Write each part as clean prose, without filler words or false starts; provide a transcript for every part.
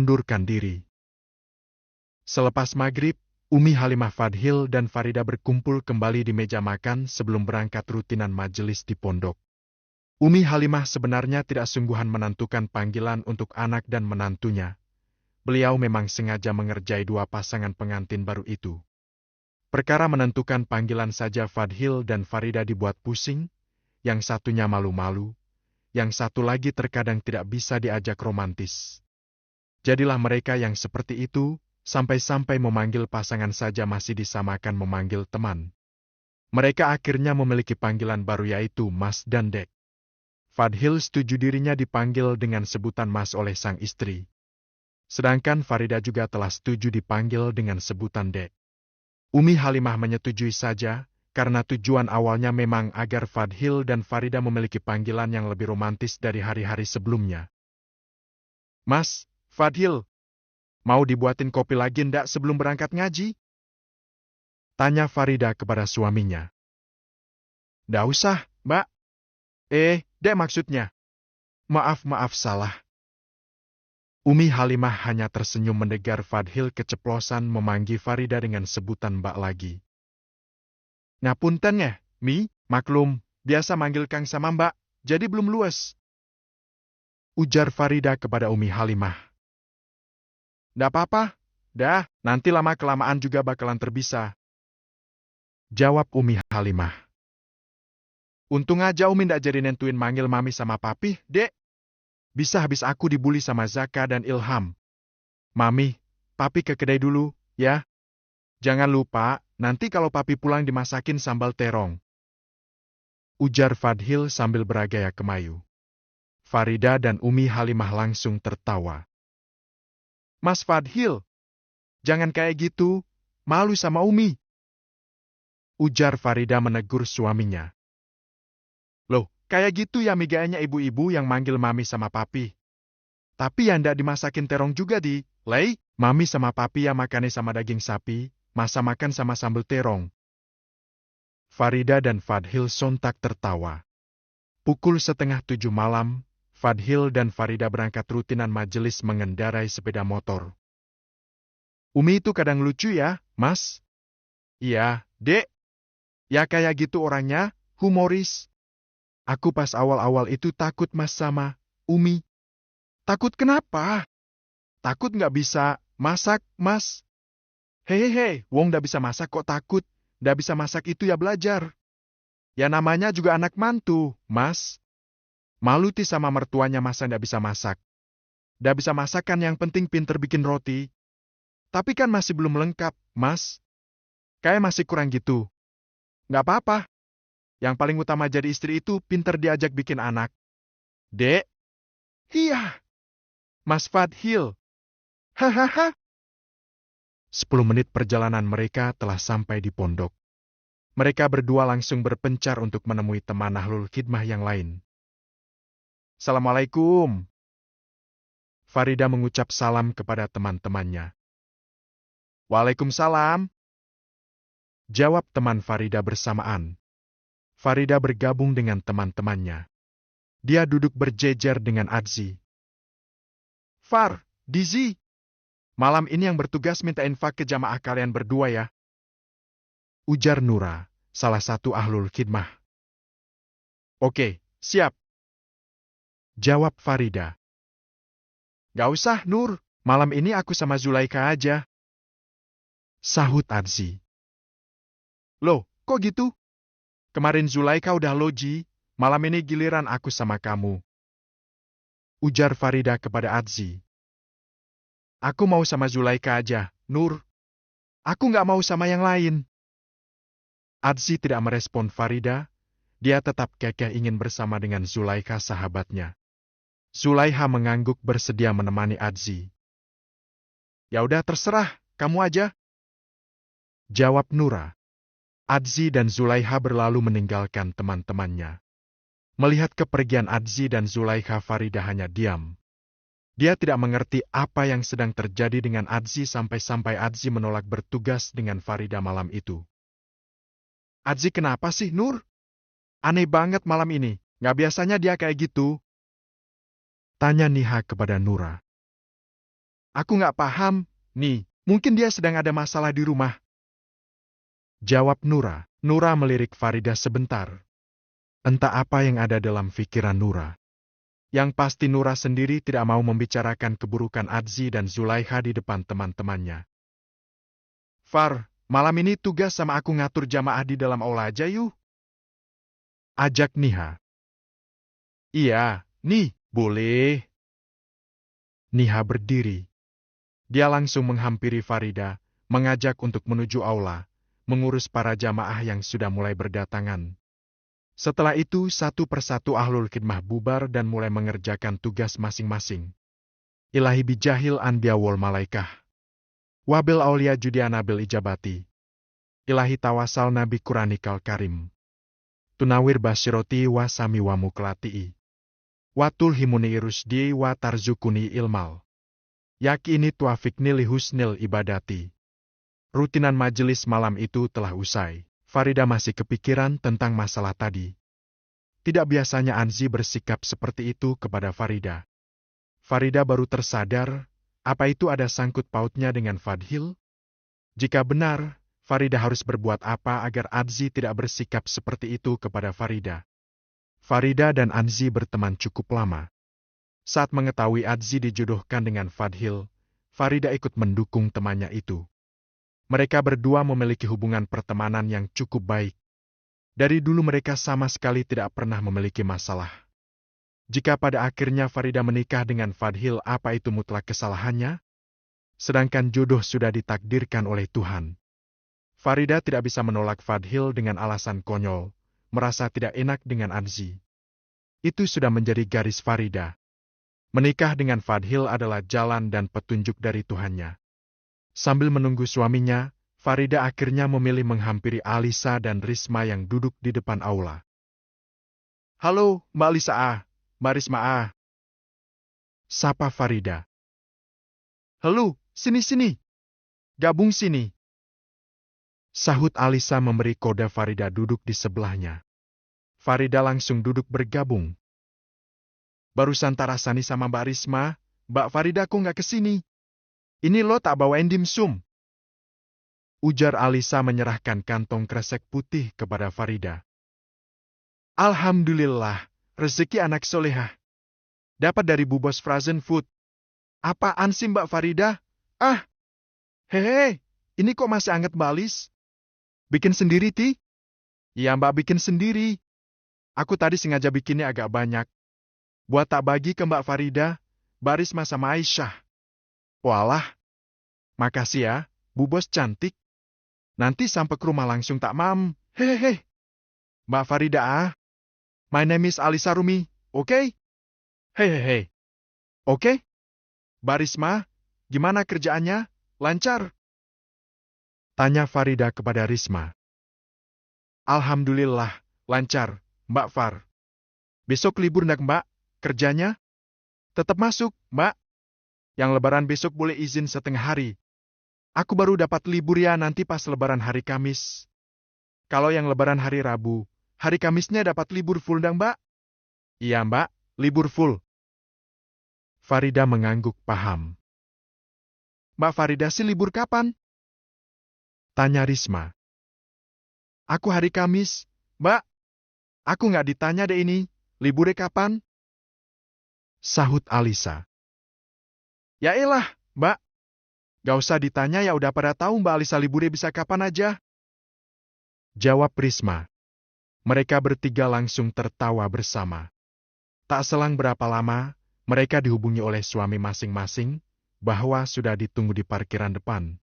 mengundurkan diri. Selepas maghrib, Umi Halimah, Fadhil dan Farida berkumpul kembali di meja makan sebelum berangkat rutinan majelis di pondok. Umi Halimah sebenarnya tidak sungguhan menentukan panggilan untuk anak dan menantunya. Beliau memang sengaja mengerjai dua pasangan pengantin baru itu. Perkara menentukan panggilan saja Fadhil dan Farida dibuat pusing, yang satunya malu-malu, yang satu lagi terkadang tidak bisa diajak romantis. Jadilah mereka yang seperti itu, sampai-sampai memanggil pasangan saja masih disamakan memanggil teman. Mereka akhirnya memiliki panggilan baru yaitu Mas dan Dek. Fadhil setuju dirinya dipanggil dengan sebutan Mas oleh sang istri. Sedangkan Farida juga telah setuju dipanggil dengan sebutan Dek. Umi Halimah menyetujui saja, karena tujuan awalnya memang agar Fadhil dan Farida memiliki panggilan yang lebih romantis dari hari-hari sebelumnya. Mas, Fadhil, mau dibuatin kopi lagi ndak sebelum berangkat ngaji? Tanya Farida kepada suaminya. Ndak usah, Mbak. Dek maksudnya. Maaf salah. Umi Halimah hanya tersenyum mendengar Fadhil keceplosan memanggil Farida dengan sebutan Mbak lagi. Ngapunten ya, Mi, maklum, biasa manggil Kang sama Mbak, jadi belum luas. Ujar Farida kepada Umi Halimah. Ndak apa-apa, dah, nanti lama-kelamaan juga bakalan terbisa. Jawab Umi Halimah. Untung aja Umi ndak jadi nentuin manggil Mami sama Papi, Dek. Bisa habis aku dibully sama Zaka dan Ilham. Mami, Papi ke kedai dulu, ya. Jangan lupa, nanti kalau Papi pulang dimasakin sambal terong. Ujar Fadhil sambil bergaya kemayu. Farida dan Umi Halimah langsung tertawa. Mas Fadhil, jangan kayak gitu, malu sama Umi. Ujar Farida menegur suaminya. Loh, kayak gitu ya miganya ibu-ibu yang manggil Mami sama Papi. Tapi ya ndak dimasakin terong juga di, Lei, Mami sama Papi ya makannya sama daging sapi, masa makan sama sambal terong. Farida dan Fadhil sontak tertawa. Pukul 6:30 malam, Fadhil dan Farida berangkat rutinan majelis mengendarai sepeda motor. Umi itu kadang lucu ya, Mas? Iya, Dek. Ya kayak gitu orangnya, humoris. Aku pas awal-awal itu takut Mas sama Umi. Takut kenapa? Takut nggak bisa masak, Mas. Hehehe, wong nggak bisa masak kok takut. Nggak bisa masak itu ya belajar. Ya namanya juga anak mantu, Mas. Malu ti sama mertuanya masa nggak bisa masak. Nggak bisa masak kan yang penting pinter bikin roti. Tapi kan masih belum lengkap, Mas. Kayak masih kurang gitu. Nggak apa-apa. Yang paling utama jadi istri itu pinter diajak bikin anak. Dek. Iya. Mas Fadhil. Hahaha. 10 menit perjalanan mereka telah sampai di pondok. Mereka berdua langsung berpencar untuk menemui teman Ahlul Khidmah yang lain. Assalamualaikum. Farida mengucap salam kepada teman-temannya. Waalaikumsalam. Jawab teman Farida bersamaan. Farida bergabung dengan teman-temannya. Dia duduk berjejer dengan Adzi. Far, Dizi. Malam ini yang bertugas minta infak ke jamaah kalian berdua ya. Ujar Nura, salah satu Ahlul Khidmah. Oke, siap. Jawab Farida. Gak usah, Nur. Malam ini aku sama Zulaika aja. Sahut Adzi. Loh, kok gitu? Kemarin Zulaika udah loji, malam ini giliran aku sama kamu. Ujar Farida kepada Adzi. Aku mau sama Zulaika aja, Nur. Aku nggak mau sama yang lain. Adzi tidak merespon Farida, dia tetap kekeh ingin bersama dengan Zulaika sahabatnya. Zulaiha mengangguk bersedia menemani Adzi. Ya udah terserah, kamu aja. Jawab Nura. Adzi dan Zulaiha berlalu meninggalkan teman-temannya. Melihat kepergian Adzi dan Zulaiha, Farida hanya diam. Dia tidak mengerti apa yang sedang terjadi dengan Adzi sampai-sampai Adzi menolak bertugas dengan Farida malam itu. Adzi kenapa sih, Nur? Aneh banget malam ini, nggak biasanya dia kayak gitu. Tanya Niha kepada Nura. Aku nggak paham, nih. Mungkin dia sedang ada masalah di rumah. Jawab Nura. Nura melirik Farida sebentar. Entah apa yang ada dalam pikiran Nura. Yang pasti Nura sendiri tidak mau membicarakan keburukan Adzi dan Zulaikha di depan teman-temannya. Far, malam ini tugas sama aku ngatur jamaah di dalam aula aja yuk. Ajak Niha. Iya, nih, boleh. Niha berdiri. Dia langsung menghampiri Farida, mengajak untuk menuju aula, mengurus para jamaah yang sudah mulai berdatangan. Setelah itu, satu persatu ahlul khidmah bubar dan mulai mengerjakan tugas masing-masing. Ilahi bijahil anbiya wal malaikah. Wabil aulia judiana bil ijabati. Ilahi tawasal nabi Quranikal karim. Tunawir basyiroti wa sami wa muklati'i. Watul himuni irusdi wa tarzukuni ilmal. Yakini tuafikni lihusnil ibadati. Rutinan majelis malam itu telah usai. Farida masih kepikiran tentang masalah tadi. Tidak biasanya Anzi bersikap seperti itu kepada Farida. Farida baru tersadar, apa itu ada sangkut pautnya dengan Fadhil? Jika benar, Farida harus berbuat apa agar Anzi tidak bersikap seperti itu kepada Farida. Farida dan Anzi berteman cukup lama. Saat mengetahui Adzi dijodohkan dengan Fadhil, Farida ikut mendukung temannya itu. Mereka berdua memiliki hubungan pertemanan yang cukup baik. Dari dulu mereka sama sekali tidak pernah memiliki masalah. Jika pada akhirnya Farida menikah dengan Fadhil, apa itu mutlak kesalahannya? Sedangkan jodoh sudah ditakdirkan oleh Tuhan. Farida tidak bisa menolak Fadhil dengan alasan konyol, merasa tidak enak dengan Adzi. Itu sudah menjadi garis Farida. Menikah dengan Fadhil adalah jalan dan petunjuk dari Tuhannya. Sambil menunggu suaminya, Farida akhirnya memilih menghampiri Alisa dan Risma yang duduk di depan aula. Halo, Mbak Alisa ah, Mbak Risma ah. Sapa Farida. Halo, sini-sini. Gabung sini. Sahut Alisa memberi kode Farida duduk di sebelahnya. Farida langsung duduk bergabung. Barusan Tarasani sama Mbak Risma, Mbak Farida kok nggak kesini? Ini lo tak bawain dimsum. Ujar Alisa menyerahkan kantong kresek putih kepada Farida. Alhamdulillah, rezeki anak solehah. Dapat dari Bu Bos Frozen Food. Apaan sih Mbak Farida? Ah, hehe, ini kok masih anget Mbak Alis? Bikin sendiri, Ti? Iya Mbak bikin sendiri. Aku tadi sengaja bikinnya agak banyak. Buat tak bagi ke Mbak Farida, Mbak Risma sama Aisyah. Walah, makasih ya, Bu Bos cantik. Nanti sampai ke rumah langsung tak mam. Hehehe. Mbak Farida ah. My name is Alisa Rumi, oke? Hehehe. Oke? Mbak Risma, gimana kerjaannya? Lancar? Tanya Farida kepada Risma. Alhamdulillah, lancar, Mbak Far. Besok libur ndak Mbak? Kerjanya? Tetap masuk, Mbak. Yang lebaran besok boleh izin setengah hari. Aku baru dapat libur ya nanti pas lebaran hari Kamis. Kalau yang lebaran hari Rabu, hari Kamisnya dapat libur full dang Mbak? Iya Mbak, libur full. Farida mengangguk paham. Mbak Farida sih libur kapan? Tanya Risma. Aku hari Kamis, Mbak. Aku nggak ditanya deh ini, liburnya kapan? Sahut Alisa. Ya elah, Mbak. Gak usah ditanya ya udah pada tahu Mbak Alisa liburnya bisa kapan aja. Jawab Risma. Mereka bertiga langsung tertawa bersama. Tak selang berapa lama, mereka dihubungi oleh suami masing-masing, bahwa sudah ditunggu di parkiran depan.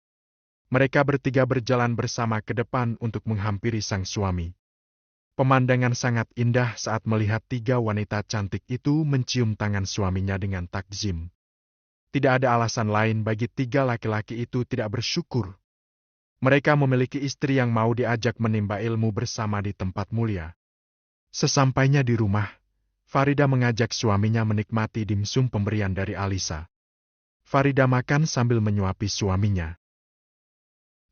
Mereka bertiga berjalan bersama ke depan untuk menghampiri sang suami. Pemandangan sangat indah saat melihat tiga wanita cantik itu mencium tangan suaminya dengan takzim. Tidak ada alasan lain bagi tiga laki-laki itu tidak bersyukur. Mereka memiliki istri yang mau diajak menimba ilmu bersama di tempat mulia. Sesampainya di rumah, Farida mengajak suaminya menikmati dimsum pemberian dari Alisa. Farida makan sambil menyuapi suaminya.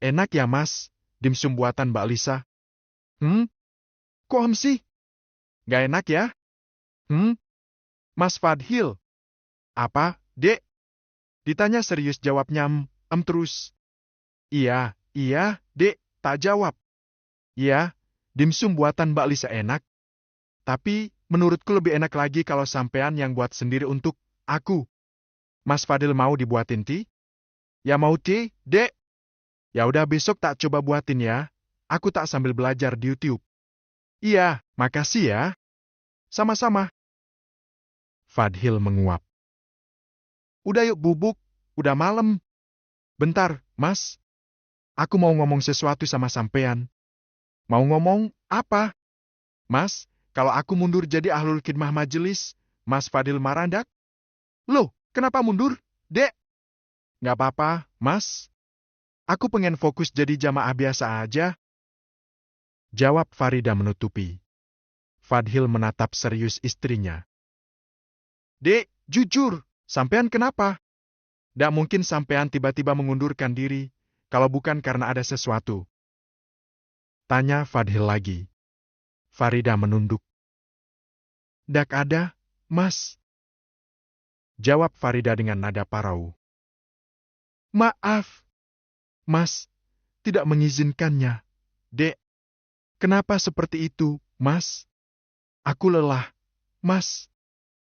Enak ya mas, dimsum buatan Mbak Alisa? Kok sih? Gak enak ya? Mas Fadhil. Apa, Dek? Ditanya serius jawabnya terus. Iya, Dek, tak jawab. Iya, dimsum buatan Mbak Lisa enak. Tapi, menurutku lebih enak lagi kalau sampean yang buat sendiri untuk aku. Mas Fadil mau dibuatin ti? Ya mau ti, Dek. Ya udah besok tak coba buatin ya. Aku tak sambil belajar di YouTube. Iya, makasih ya. Sama-sama. Fadhil menguap. Udah yuk bubuk, udah malam. Bentar, Mas. Aku mau ngomong sesuatu sama sampean. Mau ngomong apa? Mas, kalau aku mundur jadi ahlul khidmah majelis, Mas Fadil marah ndak? Loh, kenapa mundur, Dek? Nggak apa-apa, Mas. Aku pengen fokus jadi jamaah biasa aja. Jawab Farida menutupi. Fadhil menatap serius istrinya. Dek, jujur, sampean kenapa? Nggak mungkin sampean tiba-tiba mengundurkan diri, kalau bukan karena ada sesuatu. Tanya Fadhil lagi. Farida menunduk. Dak ada, Mas. Jawab Farida dengan nada parau. Maaf, Mas, tidak mengizinkannya. Dek, kenapa seperti itu, Mas? Aku lelah, Mas.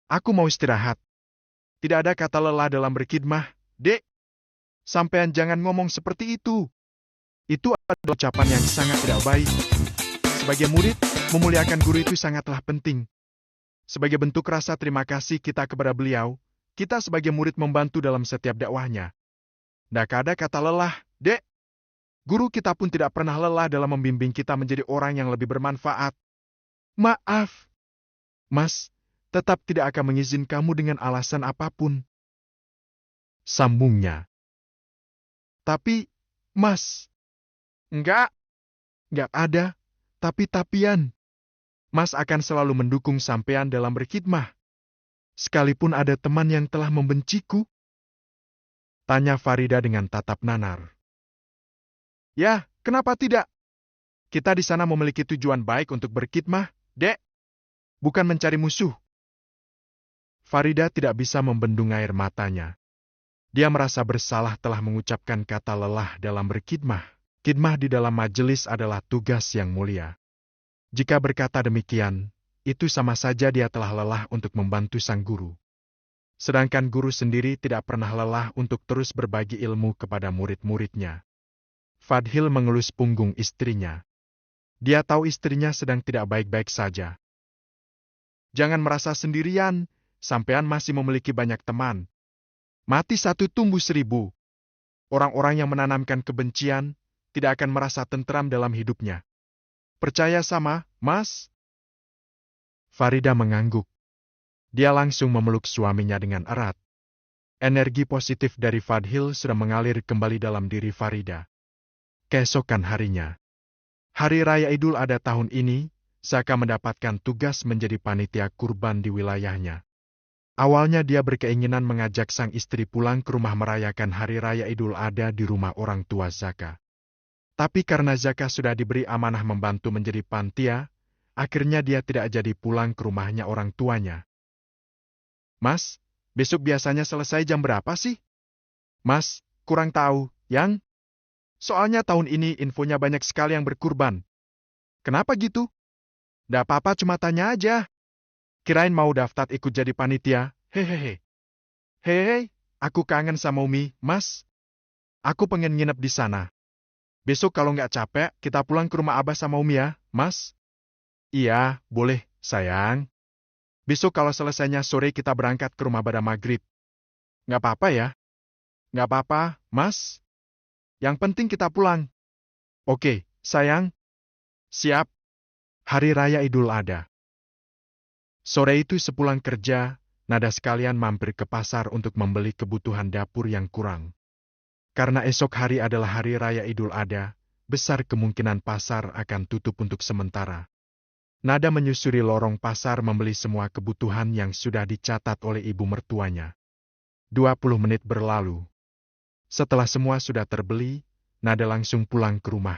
Aku mau istirahat. Tidak ada kata lelah dalam berkhidmah, Dek. Sampean jangan ngomong seperti itu. Itu adalah ucapan yang sangat tidak baik. Sebagai murid, memuliakan guru itu sangatlah penting. Sebagai bentuk rasa terima kasih kita kepada beliau, kita sebagai murid membantu dalam setiap dakwahnya. Ndak ada kata lelah, Dek. Guru kita pun tidak pernah lelah dalam membimbing kita menjadi orang yang lebih bermanfaat. Maaf, Mas, tetap tidak akan mengizinkan kamu dengan alasan apapun. Sambungnya. Tapi, Mas, enggak ada, tapi-tapian. Mas akan selalu mendukung sampean dalam berkhidmah. Sekalipun ada teman yang telah membenciku. Tanya Farida dengan tatap nanar. Ya, kenapa tidak? Kita di sana memiliki tujuan baik untuk berkhidmah, Dek. Bukan mencari musuh. Farida tidak bisa membendung air matanya. Dia merasa bersalah telah mengucapkan kata lelah dalam berkhidmah. Khidmah di dalam majelis adalah tugas yang mulia. Jika berkata demikian, itu sama saja dia telah lelah untuk membantu sang guru. Sedangkan guru sendiri tidak pernah lelah untuk terus berbagi ilmu kepada murid-muridnya. Fadhil mengelus punggung istrinya. Dia tahu istrinya sedang tidak baik-baik saja. Jangan merasa sendirian, sampean masih memiliki banyak teman. Mati satu tumbuh seribu. Orang-orang yang menanamkan kebencian tidak akan merasa tentram dalam hidupnya. Percaya sama, Mas? Farida mengangguk. Dia langsung memeluk suaminya dengan erat. Energi positif dari Fadhil sudah mengalir kembali dalam diri Farida. Keesokan harinya, Hari Raya Idul Adha tahun ini, Zaka mendapatkan tugas menjadi panitia kurban di wilayahnya. Awalnya dia berkeinginan mengajak sang istri pulang ke rumah merayakan Hari Raya Idul Adha di rumah orang tua Zaka. Tapi karena Zaka sudah diberi amanah membantu menjadi panitia, akhirnya dia tidak jadi pulang ke rumahnya orang tuanya. Mas, besok biasanya selesai jam berapa sih? Mas, kurang tahu, Yang. Soalnya tahun ini infonya banyak sekali yang berkurban. Kenapa gitu? Nggak apa-apa, cuma tanya aja. Kirain mau daftar ikut jadi panitia, hehehe. Hehehe, aku kangen sama Umi, Mas. Aku pengen nginep di sana. Besok kalau nggak capek, kita pulang ke rumah Abah sama Umi ya, Mas. Iya, boleh, sayang. Besok kalau selesainya sore kita berangkat ke rumah pada maghrib. Nggak apa-apa ya? Nggak apa-apa, Mas. Yang penting kita pulang. Oke, sayang. Siap. Hari Raya Idul Adha. Sore itu sepulang kerja, Nada sekalian mampir ke pasar untuk membeli kebutuhan dapur yang kurang. Karena esok hari adalah Hari Raya Idul Adha, besar kemungkinan pasar akan tutup untuk sementara. Nada menyusuri lorong pasar membeli semua kebutuhan yang sudah dicatat oleh ibu mertuanya. 20 menit berlalu. Setelah semua sudah terbeli, Nada langsung pulang ke rumah.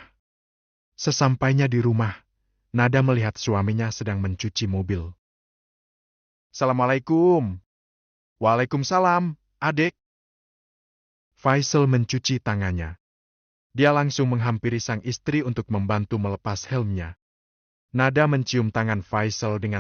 Sesampainya di rumah, Nada melihat suaminya sedang mencuci mobil. Assalamualaikum. Waalaikumsalam, Adek. Faisal mencuci tangannya. Dia langsung menghampiri sang istri untuk membantu melepas helmnya. Nada mencium tangan Faisal dengan